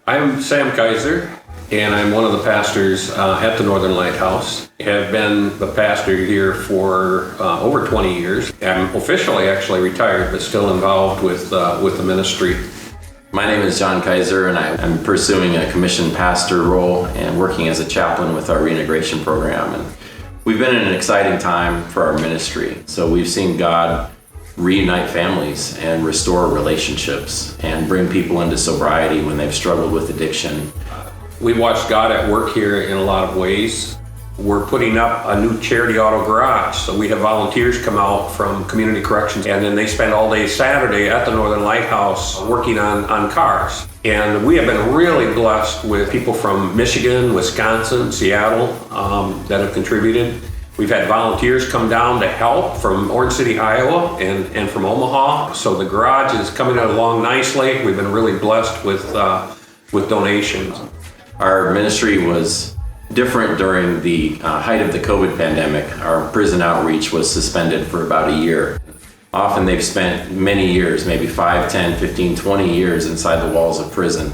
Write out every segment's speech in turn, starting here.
I'm Sam Kaiser, and I'm one of the pastors at the Northern Lighthouse. I have been the pastor here for over 20 years. I'm officially actually retired, but still involved with the ministry. My name is John Kaiser, and I'm pursuing a commissioned pastor role and working as a chaplain with our reintegration program. And we've been in an exciting time for our ministry. So we've seen God reunite families and restore relationships and bring people into sobriety when they've struggled with addiction. We've watched God at work here in a lot of ways. We're putting up a new charity auto garage. So we have volunteers come out from community corrections, and then they spend all day Saturday at the Northern Lighthouse working on cars. And we have been really blessed with people from Michigan, Wisconsin, Seattle that have contributed. We've had volunteers come down to help from Orange City, Iowa, and from Omaha. So the garage is coming along nicely. We've been really blessed with donations. Our ministry was different during the height of the COVID pandemic. Our prison outreach was suspended for about a year. Often they've spent many years, maybe 5, 10, 15, 20 years inside the walls of prison,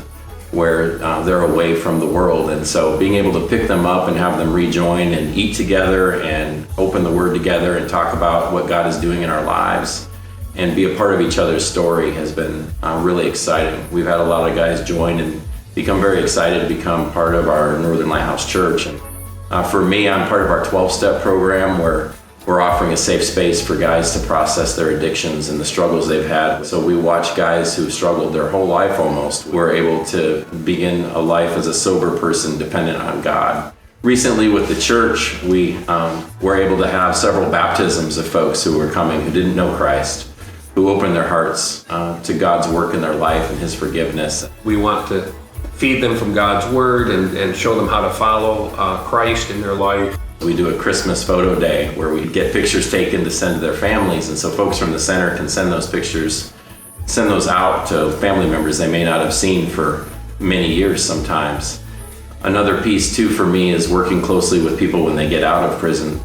where they're away from the world. And so being able to pick them up and have them rejoin and eat together and open the Word together and talk about what God is doing in our lives and be a part of each other's story has been really exciting. We've had a lot of guys join and become very excited to become part of our Northern Lighthouse Church. And for me, I'm part of our 12-step program where we're offering a safe space for guys to process their addictions and the struggles they've had. So we watch guys who've struggled their whole life almost. We're able to begin a life as a sober person dependent on God. Recently with the church, we were able to have several baptisms of folks who were coming who didn't know Christ, who opened their hearts to God's work in their life and His forgiveness. We want to feed them from God's Word and show them how to follow Christ in their life. We do a Christmas photo day where we get pictures taken to send to their families, and so folks from the center can send those pictures, send those out to family members they may not have seen for many years sometimes. Another piece too for me is working closely with people when they get out of prison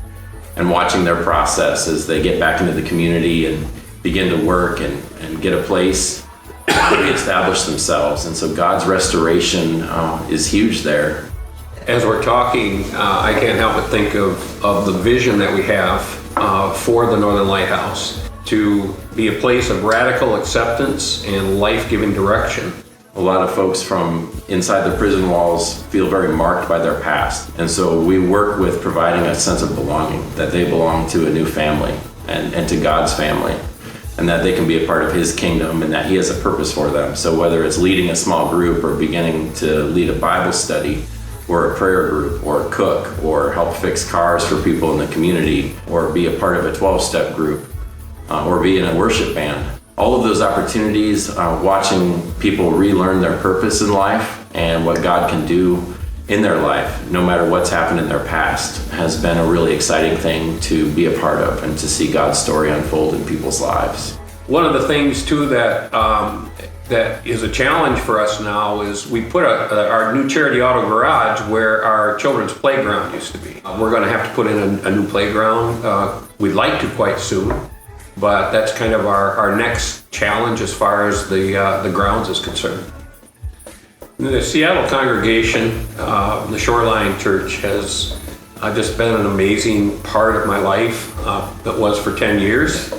and watching their process as they get back into the community and begin to work and get a place to reestablish themselves. And so God's restoration is huge there. As we're talking, I can't help but think of the vision that we have for the Northern Lighthouse to be a place of radical acceptance and life-giving direction. A lot of folks from inside the prison walls feel very marked by their past. And so we work with providing a sense of belonging, that they belong to a new family and to God's family, and that they can be a part of His kingdom and that He has a purpose for them. So whether it's leading a small group or beginning to lead a Bible study, or a prayer group, or cook, or help fix cars for people in the community, or be a part of a 12-step group, or be in a worship band. All of those opportunities, watching people relearn their purpose in life and what God can do in their life, no matter what's happened in their past, has been a really exciting thing to be a part of and to see God's story unfold in people's lives. One of the things too that is a challenge for us now is we put our new charity auto garage where our children's playground used to be. We're going to have to put in a new playground. We'd like to quite soon, but that's kind of our next challenge as far as the grounds is concerned. The Seattle congregation, the Shoreline Church, has just been an amazing part of my life. That was for 10 years.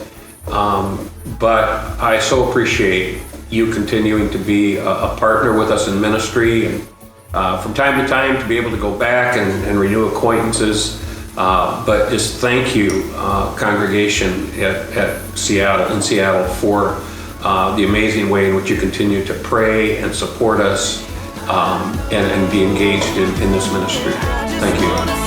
But I so appreciate you continuing to be a partner with us in ministry, and from time to time to be able to go back and renew acquaintances. But just thank you, congregation at Seattle, in Seattle, for the amazing way in which you continue to pray and support us and be engaged in this ministry. Thank you.